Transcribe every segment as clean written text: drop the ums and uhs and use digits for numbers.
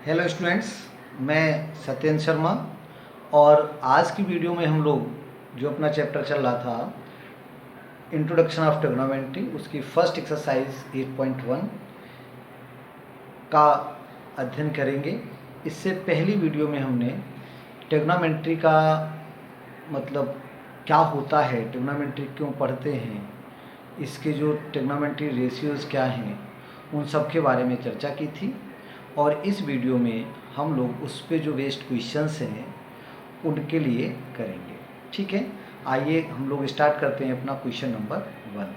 Hello students, मैं सत्येंद्र शर्मा। और आज की वीडियो में हम लोग जो अपना चैप्टर चल रहा था इंट्रोडक्शन ऑफ ट्रिग्नोमेट्री, उसकी फर्स्ट एक्सरसाइज 8.1 का अध्ययन करेंगे। इससे पहली वीडियो में हमने ट्रिग्नोमेट्री का मतलब क्या होता है, ट्रिग्नोमेट्री क्यों पढ़ते हैं, इसके जो ट्रिग्नोमेट्री रेशियोज़ क्या हैं, उन सब के बारे में चर्चा की थी। और इस वीडियो में हम लोग उस पे जो बेस्ड क्वेश्चंस हैं उनके लिए करेंगे। ठीक है, आइए हम लोग स्टार्ट करते हैं अपना क्वेश्चन नंबर 1।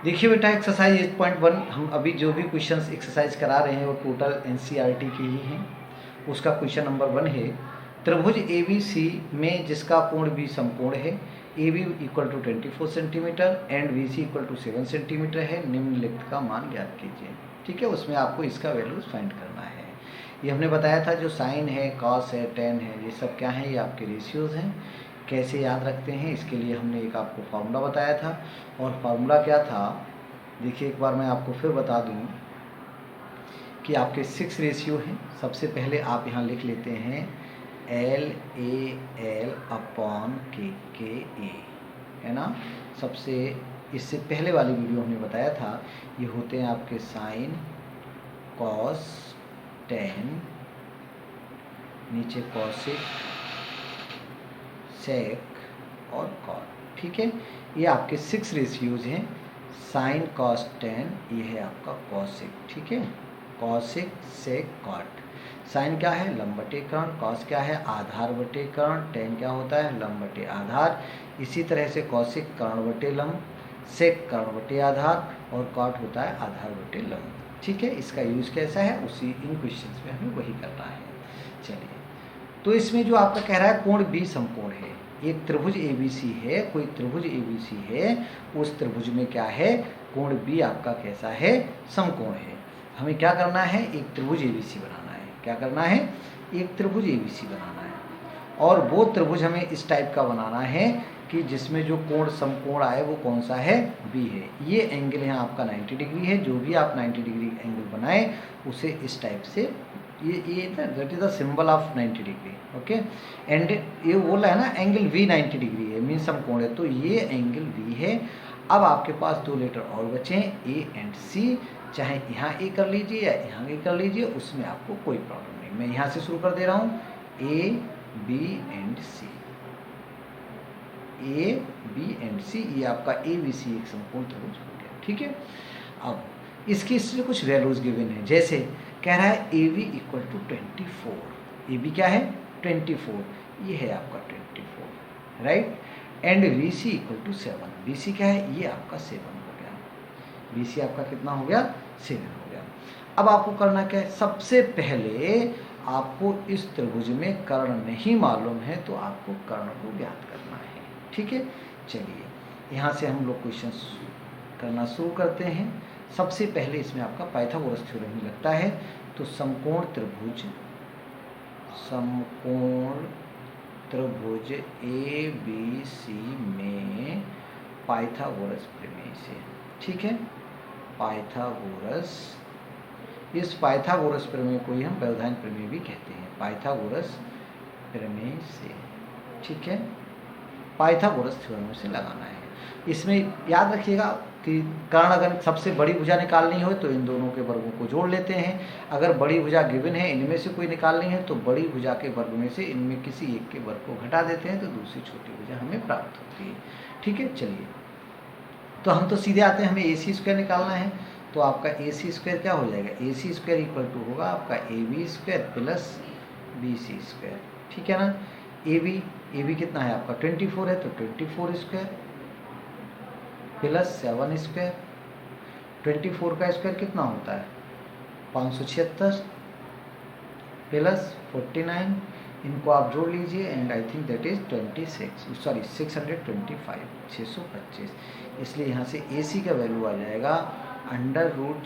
देखिए बेटा, एक्सरसाइज 8.1 हम अभी जो भी क्वेश्चंस एक्सरसाइज करा रहे हैं वो टोटल एनसीईआरटी के ही हैं। उसका क्वेश्चन नंबर 1 है, त्रिभुज ए बी सी में जिसका कोण बी समकोण है, A B equal to 24 centimetre and B C equal to 7 centimetre है, निम्नलिखित का मान ज्ञात कीजिए। ठीक है, उसमें आपको इसका वैल्यूज फाइंड करना है। ये हमने बताया था, जो साइन है, कॉस है, टेन है, ये सब क्या है, ये आपके रेशियोज़ हैं। कैसे याद रखते हैं, इसके लिए हमने एक आपको फार्मूला बताया था। और फार्मूला क्या था, देखिए एक बार मैं आपको फिर बता दूं कि आपके 6 रेशियो हैं। सबसे पहले आप यहाँ लिख लेते हैं LAL अपॉन KKA, है ना। सबसे इससे पहले वाली वीडियो हमने बताया था, ये होते हैं आपके साइन, कॉस, टेन, नीचे कॉसिक, सेक और कॉट। ठीक है, ये आपके 6 रेशियोज हैं। साइन, कॉस, टेन, ये है आपका कॉसिक। ठीक है, कॉसिक, सेक, कॉट। साइन क्या है, लंब बटे कर्ण। कॉस क्या है, आधार बटे कर्ण। टेन क्या होता है, लंब बटे आधार। इसी तरह से कॉसिक कर्ण बटे लंब, सेक कर्ण बटे आधार, और कॉट होता है आधार बटे लंब। ठीक है, इसका यूज कैसा है, उसी इन क्वेश्चंस में हमें वही करना है। चलिए, तो इसमें जो आपका कह रहा है कोण बी समकोण है, एक त्रिभुज ABC है, कोई त्रिभुज ABC है, उस त्रिभुज में क्या है, कोण बी आपका कैसा है, समकोण है। हमें क्या करना है, एक त्रिभुज ABC बनाना है। क्या करना है, एक त्रिभुज ABC बनाना है। और वो त्रिभुज हमें इस टाइप का बनाना है कि जिसमें जो कोण समकोण आए वो कौन सा है, बी है। ये एंगल यहाँ आपका 90 डिग्री है। जो भी आप 90 डिग्री एंगल बनाए उसे इस टाइप से, ये that is the symbol of 90 degree. Okay, and ये बोला है ना एंगल V 90 डिग्री है, मीन समकोण है, तो ये एंगल V है। अब आपके पास 2 लेटर और बचे हैं, A एंड C। चाहे यहाँ A कर लीजिए या यहाँ A कर लीजिए, उसमें आपको कोई प्रॉब्लम नहीं। मैं यहाँ से शुरू कर दे रहा हूँ, A B and C, A B and C, ये आपका ABC एक समकोण त्रिभुज हो गया। ठीक है, अब इसकी इससे कुछ वैल्यूज गिवन है। जैसे कह रहा है AB इक्वल टू 24, AB क्या है, 24, ये है आपका 24, right. And BC equal to 7, BC क्या है, ये आपका 7 हो गया। BC आपका कितना हो गया, 7 हो गया। अब आपको करना क्या है, सबसे पहले आपको इस त्रिभुज में कर्ण नहीं मालूम है तो आपको कर्ण को ज्ञात करना है। ठीक है, चलिए यहाँ से हम लोग क्वेश्चन करना शुरू करते हैं। सबसे पहले इसमें आपका पाइथागोरस थ्योरम ही लगता है। तो समकोण त्रिभुज ABC में पाइथागोरस प्रमेय से, ठीक है, पाइथागोरस, इस पाइथागोरस प्रमेय को ही हम व्यवधान प्रमेय भी कहते हैं, पाइथागोरस प्रमेय से। ठीक है, पाइथागोरस थ्योरम से लगाना है। इसमें याद रखिएगा कि कर्ण अगर सबसे बड़ी भुजा निकालनी हो तो इन दोनों के वर्गों को जोड़ लेते हैं। अगर बड़ी भुजा गिवन है, इनमें से कोई निकालनी है, तो बड़ी भुजा के वर्ग में से इनमें किसी एक के वर्ग को घटा देते हैं तो दूसरी छोटी भुजा हमें प्राप्त होती है। ठीक है, चलिए तो हम तो सीधे आते हैं, हमें AC स्क्वायर निकालना है। तो आपका AC स्क्वायर क्या हो जाएगा, AC स्क्वायर इक्वल टू होगा आपका AB square plus BC square. ठीक है ना, AB कितना है आपका 24 है, तो 24 स्क्वायर प्लस 7 स्क्वायर। 24 का स्क्वायर कितना होता है, 576 प्लस 49, इनको आप जोड़ लीजिए and I think that is 625, 625। इसलिए यहाँ से AC का वैल्यू आ जाएगा √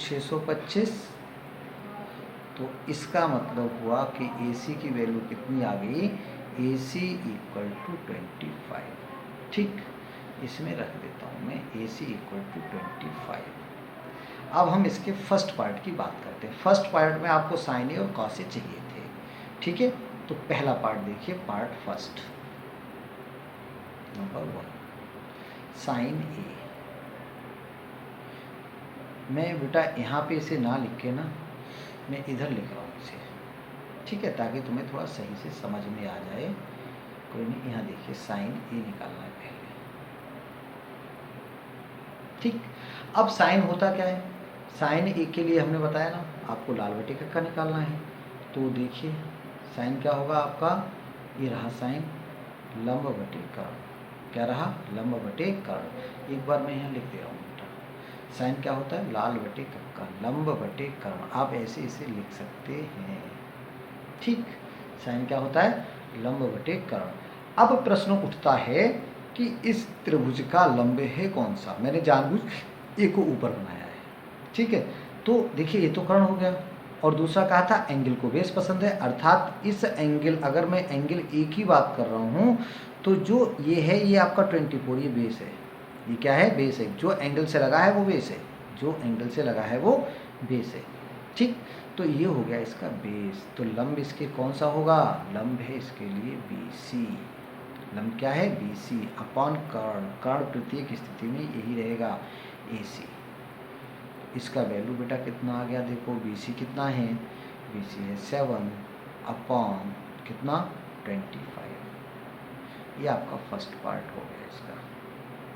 625। तो इसका मतलब हुआ कि AC की वैल्यू कितनी आ गई, AC इक्वल टू 25। ठीक, इसमें रख देता हूँ मैं AC इक्वल टू 25। अब हम इसके फर्स्ट पार्ट की बात करते हैं। फर्स्ट पार्ट में आपको साइन ए और कॉस ए चाहिए थे, ठीक है। तो पहला पार्ट देखिए, पार्ट फर्स्ट नंबर 1 साइन ए। मैं बेटा यहाँ पे इसे ना लिख के ना, मैं इधर लिख रहा हूँ इसे, ठीक है, ताकि तुम्हें थोड़ा सही से समझ में आ जाए। कोई नहीं, यहाँ देखिए साइन ए निकालना है पहले, ठीक। अब साइन होता क्या है, साइन ए के लिए हमने बताया ना आपको लाल बटे कक्का निकालना है। तो देखिए साइन क्या होगा आपका, ये रहा साइन लंब बटे कर्ण, क्या रहा, लंब बटे कर्ण। एक बार मैं यहाँ लिख दे रहा हूँ बेटा, साइन क्या होता है, लाल बटे कक्का लंब बटे कर्ण। आप ऐसे इसे लिख सकते हैं, ठीक। साइन क्या होता है, लंब बटे कर्ण। अब प्रश्न उठता है कि इस त्रिभुज का लंब है कौन सा। मैंने जानबूझ ए को ऊपर बनाया है, ठीक है। तो देखिए ये तो कर्ण हो गया, और दूसरा कहा था एंगल को बेस पसंद है, अर्थात इस एंगल, अगर मैं एंगल ए की बात कर रहा हूँ तो जो ये है ये आपका 24, ये बेस है। ये क्या है, बेस है। जो एंगल से लगा है वो बेस है, जो एंगल से लगा है वो बेस है, ठीक। तो ये हो गया इसका बेस। तो लंब इसके कौन सा होगा, लंब है इसके लिए BC। लंब क्या है, BC अपॉन कर्ण। कर्ण प्रत्येक स्थिति में यही रहेगा AC। इसका वैल्यू बेटा कितना आ गया, देखो BC कितना है, BC है 7 अपॉन कितना 25। ये आपका फर्स्ट पार्ट हो गया इसका,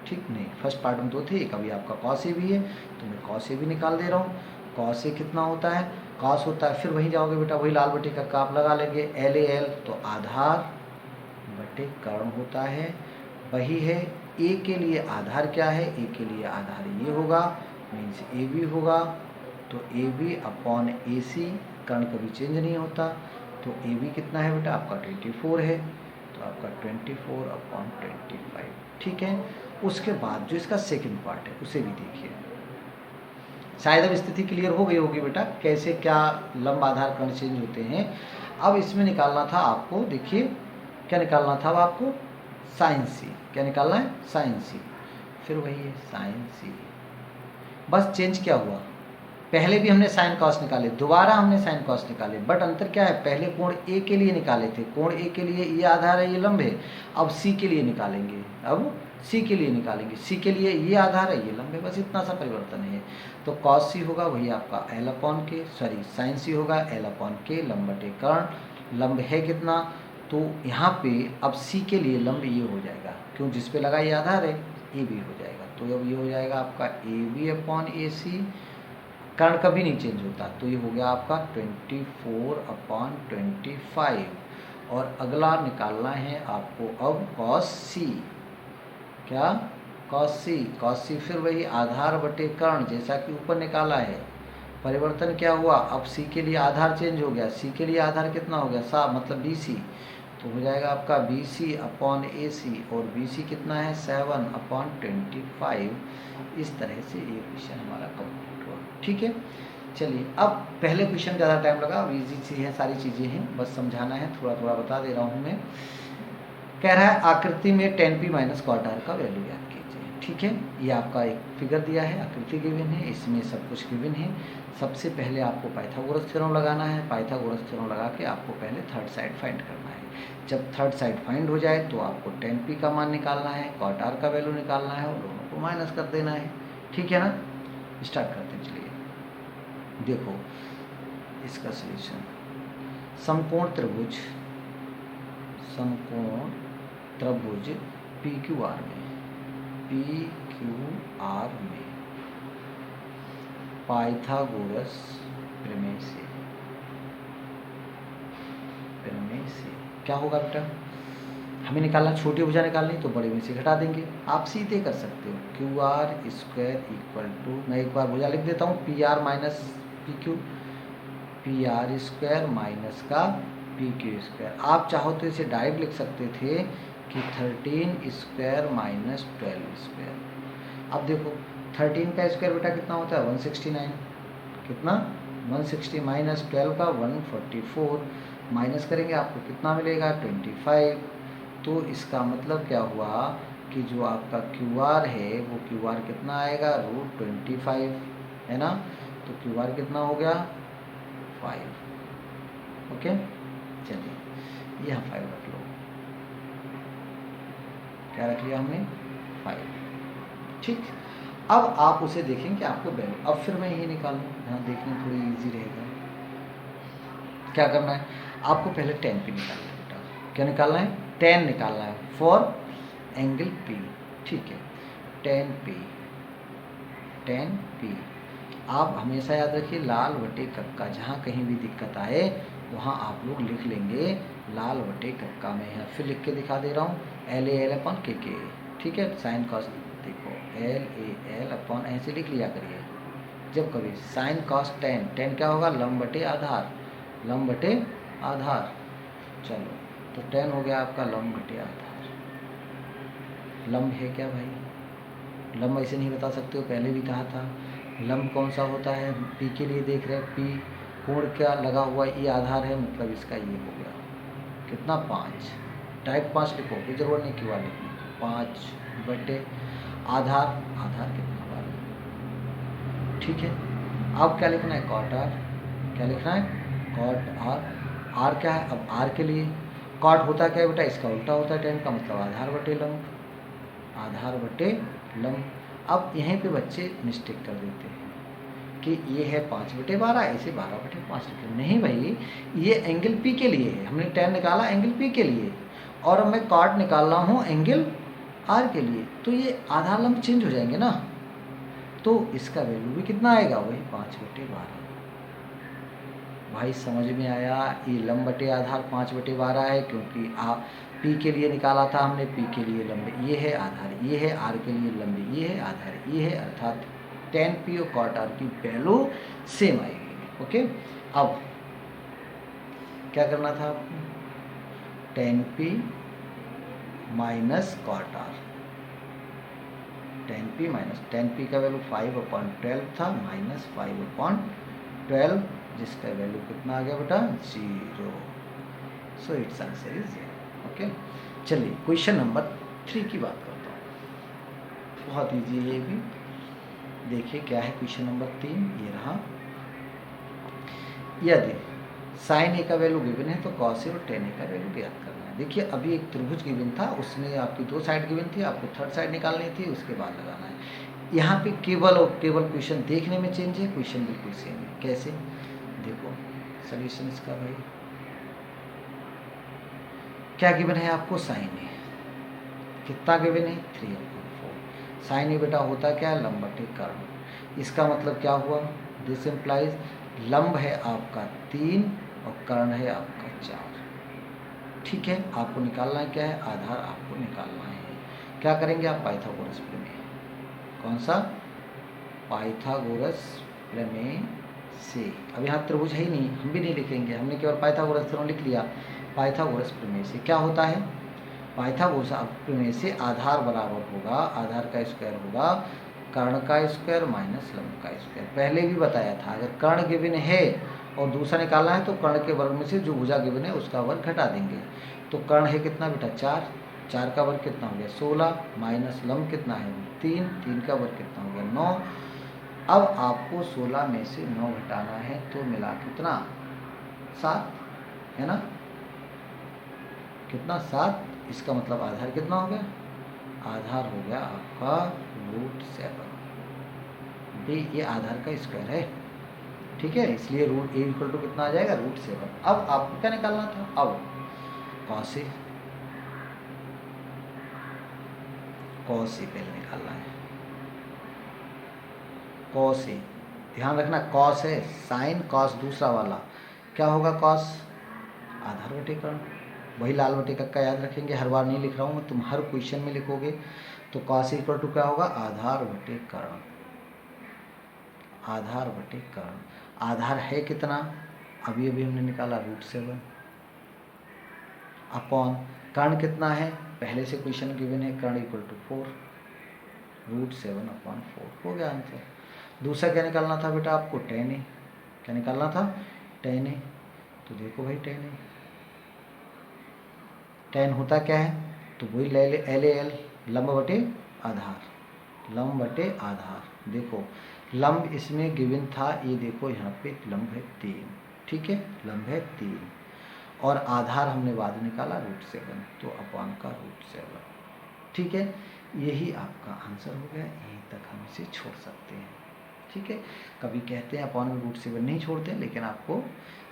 ठीक। नहीं, फर्स्ट पार्ट में 2 थे, एक अभी आपका कॉस ए भी है, तो मैं कॉस ए भी निकाल दे रहा हूँ। कॉस ए कितना होता है, कॉस होता है, फिर वहीं जाओगे बेटा, वही लाल बटे का आप लगा लेंगे, LAL, तो आधार बटे कर्ण होता है, वही है। ए के लिए आधार क्या है, ए के लिए आधार ये होगा, मीन्स AB होगा। तो AB अपॉन AC, कर्ण कभी चेंज नहीं होता। तो AB कितना है बेटा आपका 24 है, तो आपका 24 अपॉन 25, ठीक है। उसके बाद जो इसका सेकंड पार्ट है उसे भी देखिए। शायद अब स्थिति क्लियर हो गई होगी बेटा, कैसे क्या लंब आधार कर्ण चेंज होते हैं। अब इसमें निकालना था आपको, देखिए क्या निकालना था अब आपको, साइन सी। क्या निकालना है, साइन सी। फिर वही है साइन सी, बस चेंज क्या हुआ, पहले भी हमने साइन कॉस निकाले, दोबारा हमने साइन कॉस निकाले, बट अंतर क्या है, पहले कोण ए के लिए निकाले थे, कोण ए के लिए ये आधार है, ये लंब है। अब सी के लिए निकालेंगे, अब सी के लिए निकालेंगे, सी के लिए ये आधार है, ये लंब है, बस इतना सा परिवर्तन है। तो कॉस सी होगा वही आपका एल अपॉन के, सॉरी साइन सी होगा एल अपॉन के, लंब बटे कर्ण। लंब है कितना, तो यहाँ पे अब सी के लिए लंब ये हो जाएगा, क्यों, जिस पे लगा ये आधार है, ए बी हो जाएगा। तो अब ये हो जाएगा आपका AB अपॉन AC, कर्ण कभी नहीं चेंज होता, तो ये हो गया आपका 24 अपॉन 25। और अगला निकालना है आपको अब कॉस सी। क्या, कॉस सी। कॉस सी फिर वही आधार बटे कर्ण, जैसा कि ऊपर निकाला है। परिवर्तन क्या हुआ, अब सी के लिए आधार चेंज हो गया, सी के लिए आधार कितना हो गया, सा मतलब BC, तो हो जाएगा आपका BC अपॉन AC, और BC कितना है 7 अपॉन 25। इस तरह से ये क्वेश्चन हमारा कंप्लीट हुआ, ठीक है। चलिए, अब पहले क्वेश्चन ज़्यादा टाइम लगा, अब ईजी सी है, सारी चीज़ें हैं, बस समझाना है, थोड़ा थोड़ा बता दे रहा हूँ मैं। कह रहा है आकृति में tan p माइनस क्वार्ट r का वैल्यू ज्ञात कीजिए, ठीक है। ये आपका एक फिगर दिया है, आकृति गिवन है, इसमें सब कुछ गिवन है। सबसे पहले आपको पाइथागोरस थ्योरम लगाना है, पाइथागोरस थ्योरम लगा के आपको पहले थर्ड साइड फाइंड करना है। जब थर्ड साइड फाइंड हो जाए तो आपको tan p का मान निकालना है, क्वार्ट r का वैल्यू निकालना है, और दोनों को माइनस कर देना है, ठीक है ना। स्टार्ट करते हैं, चलिए देखो इसका सॉल्यूशन। समकोण त्रिभुज, समकोण त्रिभुज PQR में, PQR में पाइथागोरस प्रमेय से क्या होगा बेटा, हमें निकालना, छोटी भुजा निकालनी तो बड़े में से घटा देंगे, आप सीधे कर सकते हो। QR स्क्वायर इक्वल टू, मैं एक बार भुजा लिख देता हूँ, PR minus PQ, PR square minus का PQ स्क्वायर। आप चाहो तो इसे डायरेक्ट लिख सकते थे कि 13 स्क्वायर माइनस 12 स्क्वायर। अब देखो 13 का स्क्वायर बेटा कितना होता है 169, कितना 160, माइनस 12 का 144, माइनस करेंगे आपको कितना मिलेगा 25। तो इसका मतलब क्या हुआ कि जो आपका QR है वो QR कितना आएगा √25, है ना। तो क्यू आर कितना हो गया 5, ओके। चलिए यहाँ 5 रख लो, क्या रख लिया हमने 5, ठीक। अब आप उसे देखें कि आपको वैल्यू, अब फिर मैं यही निकालूँ, यहाँ देखने में थोड़ी इजी रहेगा। क्या करना है आपको, पहले tan p निकालना है बेटा। क्या निकालना है, tan निकालना है फॉर एंगल p, ठीक है। tan p आप हमेशा याद रखिए लाल बटे कक्का, जहाँ कहीं भी दिक्कत आए वहाँ आप लोग लिख लेंगे लाल बटे कक्का में है। फिर लिख के दिखा दे रहा हूँ LAL अपन KK, ठीक है। साइन कॉस देखो LAL अपन ऐसे लिख लिया करिए जब कभी साइन कॉस tan क्या होगा लंब बटे आधार, लंब बटे आधार। चलो तो tan हो गया आपका लंब बटे आधार। लंब है क्या भाई, लंब ऐसे नहीं बता सकते हो, पहले भी कहा था। लंब कौन सा होता है, P के लिए देख रहे हैं, P कोण क्या लगा हुआ ये आधार है, मतलब इसका ये हो गया कितना 5, टाइप 5 लिखो, कोई जरूरत नहीं क्यों लिखनी, 5 बटे आधार, आधार कितना 12, ठीक है। अब क्या लिखना है कॉट आर, क्या लिखना है कॉट आर। आर क्या है, अब आर के लिए कॉट होता क्या है बेटा, इसका उल्टा होता है tan का, मतलब आधार बटे लंब, आधार बटे लंब। अब यहीं पे बच्चे मिस्टेक कर देते हैं कि ये है 5/12, ऐसे 12/5 लिखे, नहीं भाई ये एंगल P के लिए है, हमने tan निकाला एंगल P के लिए, और अब मैं कॉट निकाल रहा हूँ एंगल R के लिए, तो ये आधार लंब चेंज हो जाएंगे ना, तो इसका वैल्यू भी कितना आएगा वही 5/12। भाई समझ में आया, ये लंब बटे आधार 5/12 है, क्योंकि P के लिए निकाला था हमने, P के लिए लंबे, ये है आधार, ये है R के लिए लंबे, ये है आधार, ये है, अर्थात tan P और cot R की वैल्यू सेम आएगी, ओके। अब क्या करना था आपको, tan P minus cot R, tan P का वैल्यू 5/12 था, माइनस 5/12, जिसका वैल्यू कितना आ गया बेटा 0, so it's answer is 0, okay. चलिए क्वेश्चन नंबर 3 की बात करता हूँ, बहुत इजी है ये भी। देखिए क्या है क्वेश्चन नंबर 3, ये रहा। यदि साइन ए का वैल्यू गिवन है तो कॉस ए और टेन ए का वैल्यू ज्ञात करना है। देखिए अभी एक त्रिभुज गिवन था, उसमें आपकी 2 साइड गिवन थी, आपको थर्ड साइड निकालनी थी, उसके बाद लगाना है। यहाँ पे केवल और केवल क्वेश्चन देखने में चेंज है, क्वेश्चन बिल्कुल सेम है। कैसे, देखो सोल्यूशन इसका भाई क्या गिवन है आपको, साइन ए कितना गिवन है 3/4। साइन ए बेटा होता क्या है लंब बटे कर्ण, इसका मतलब क्या हुआ, दिस इम्प्लाइज लंब है आपका 3 और कर्ण है आपका 4, ठीक है। आपको निकालना है क्या है, आधार आपको निकालना है। क्या करेंगे आप, पाइथागोरस प्रमेय, कौन सा पाइथागोरस प्रमेय से। अब यहाँ त्रिभुज है ही नहीं, हम भी नहीं लिखेंगे, हमने केवल पाइथागोरस थ्योरम लिख लिया। पाइथागोरस प्रमेय से क्या होता है, पाइथागोरस प्रमेय से आधार बराबर होगा, आधार का स्क्वायर होगा कर्ण का स्क्वायर माइनस लंब का स्क्वायर। पहले भी बताया था, अगर कर्ण गिवन है और दूसरा निकालना है तो कर्ण के वर्ग में से जो भुजा गिवन है उसका वर्ग घटा देंगे। तो कर्ण है कितना बेटा 4, 4 का वर्ग कितना हो गया 16, माइनस लंब कितना है 3, 3 का वर्ग कितना हो गया 9। अब आपको 16 में से 9 घटाना है, तो मिला कितना 7, है ना, कितना 7। इसका मतलब आधार कितना हो गया, आधार हो गया आपका √7, ये आधार का स्क्वायर है, ठीक है। इसलिए √a = कितना आ जाएगा √7। अब आपको क्या निकालना था, अब कॉस ए पहले निकालना है, कॉस ए, ध्यान रखना कॉस है, साइन कॉस दूसरा वाला क्या होगा, कॉस आधार बटे कर्ण, वही लाल बटे कक्का याद रखेंगे, हर बार नहीं लिख रहा हूँ मैं, तुम हर क्वेश्चन में लिखोगे। तो कॉस ए = क्या होगा, आधार बटे कर्ण, आधार बटे कर्ण। आधार है कितना, अभी अभी हमने निकाला √7, अपॉन कर्ण कितना है, पहले से क्वेश्चन गिवन है, कर्ण = 4, √7/4 हो गया आंसर। दूसरा क्या निकालना था बेटा आपको, tan ए, क्या निकालना था tan ए। तो देखो भाई tan होता क्या है, तो वही LAL लंब बटे आधार, लंब बटे आधार। देखो लंब इसमें गिवन था, ये देखो यहाँ पे लंब है 3, ठीक है, लंब है 3 और आधार हमने बाद में निकाला √7, तो अपॉन का √7, ठीक है। यही आपका आंसर हो गया, यहीं तक हम इसे छोड़ सकते हैं, ठीक है। कभी कहते हैं अपॉन में √7 नहीं छोड़ते हैं, लेकिन आपको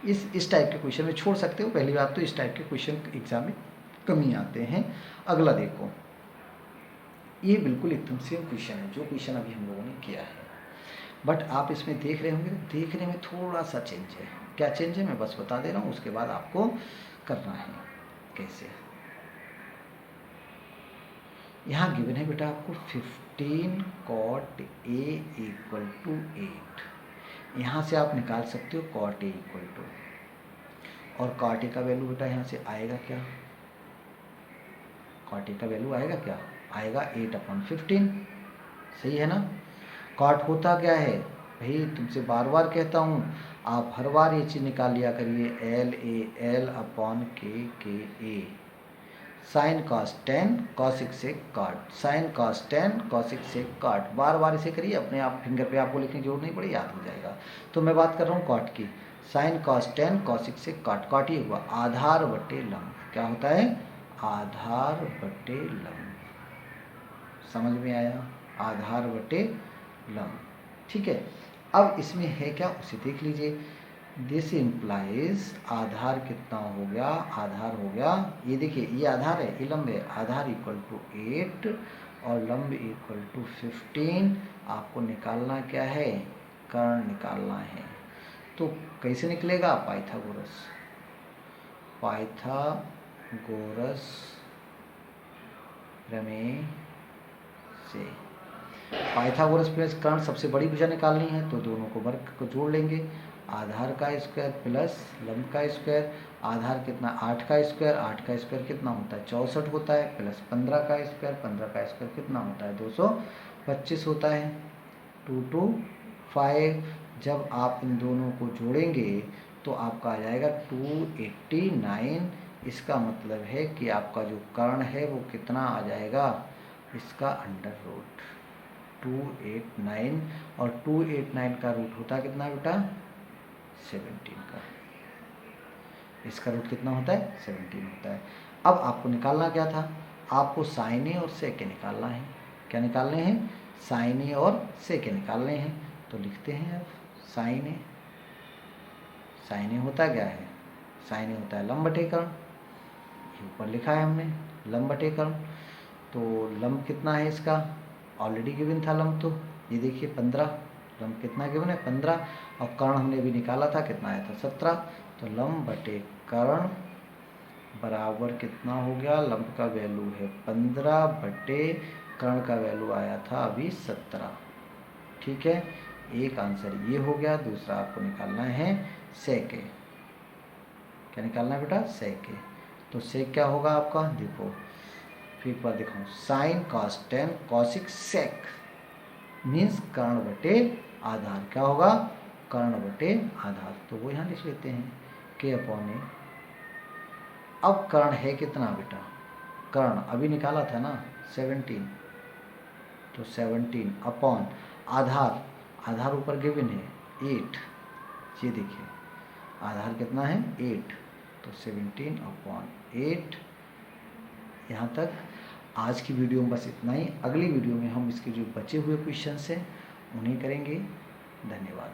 इस टाइप के क्वेश्चन में छोड़ सकते हो। पहली बात तो इस टाइप के क्वेश्चन एग्जाम में कम ही आते हैं। अगला देखो, ये बिल्कुल एकदम सेम क्वेश्चन है जो क्वेश्चन अभी हम लोगों ने किया है, बट आप इसमें देख रहे होंगे, देखने में थोड़ा सा चेंज है। क्या चेंज है मैं बस बता दे रहा हूँ, उसके बाद आपको करना है कैसे। यहाँ गिवन है बेटा आपको 15 cot A = 8। यहाँ से आप निकाल सकते हो cot A = और cot A का वैल्यू बेटा यहाँ से आएगा क्या, cot A का वैल्यू आएगा क्या, आएगा 8/15, सही है ना। cot होता क्या है भाई, तुमसे बार बार कहता हूँ, आप हर बार ये चीज़ निकाल लिया करिए, LA/L/KA, sine cos 10 cosec sec cot, sine cos 10 cosec sec cot, बार बार इसे करिए, अपने आप फिंगर पे आपको लिखने की जरूरत नहीं पड़ी, याद हो जाएगा। तो मैं बात कर रहा हूँ cot की, sign cos 10 cosec sec cot, cot ये हुआ आधार बटे लंब, क्या होता है, आधार बटे लंब, समझ में आया, आधार बटे लंब, ठीक है। अब इसमें है क्या उसे देख लीजिए, दिस इम्प्लाइज आधार कितना हो गया, आधार हो गया, ये देखिए ये आधार है, ये लंब है, आधार = 8 और लंब = 15। आपको निकालना क्या है, कर्ण निकालना है। तो कैसे निकलेगा, पाइथागोरस प्रमेय से। पाइथागोरस प्लस कर्ण सबसे बड़ी भुजा निकालनी है, तो दोनों को वर्ग को जोड़ लेंगे, आधार का स्क्वायर प्लस लंब का स्क्वायर, आधार कितना 8 का स्क्वायर, 8 का स्क्वायर कितना होता है 64 होता है, प्लस 15 का स्क्वायर, 15 का स्क्वायर कितना होता है 225 होता है, 2 2 5। जब आप इन दोनों को जोड़ेंगे तो आपका आ जाएगा 289। इसका मतलब है कि आपका जो कर्ण है वो कितना आ जाएगा, इसका अंडर रूट 289, और 289 का रूट होता है कितना बेटा 17 का, इसका रूट कितना होता है 17 होता है। अब आपको निकालना क्या था, आपको साइन ए और सेक ए निकालना है। क्या निकालने हैं, साइन ए और सेक ए निकालने हैं। तो लिखते हैं अब साइन ए, साइन ए होता क्या है, साइन ए होता है लंब बटे कर्ण, ये ऊपर लिखा है हमने लंब बटे कर्ण। तो लंब कितना है इसका, ऑलरेडी गिवन था लंब, तो ये देखिए 15, लंब कितना गिवन है 15, और कर्ण हमने अभी निकाला था कितना आया था 17। तो लंब बटे कर्ण बराबर कितना हो गया, लंब का वैल्यू है 15 बटे कर्ण का वैल्यू आया था अभी 17, ठीक है। एक आंसर ये हो गया। दूसरा आपको निकालना है सेक ए, क्या निकालना है बेटा सेक ए। तो सेक क्या होगा आपका, देखो फिर एक बार दिखाऊँ, sine cos 10 cosec sec means कर्ण बटे आधार, क्या होगा कर्ण बटे आधार, तो वो यहाँ लिख लेते हैं k/a। अब कर्ण है कितना बेटा, कर्ण अभी निकाला था ना 17, तो 17 अपॉन आधार, आधार ऊपर गिवन है 8, ये देखिए आधार कितना है 8, तो 17/8। यहाँ तक आज की वीडियो में बस इतना ही। अगली वीडियो में हम इसके जो बचे हुए क्वेश्चंस हैं उन्हें करेंगे। धन्यवाद।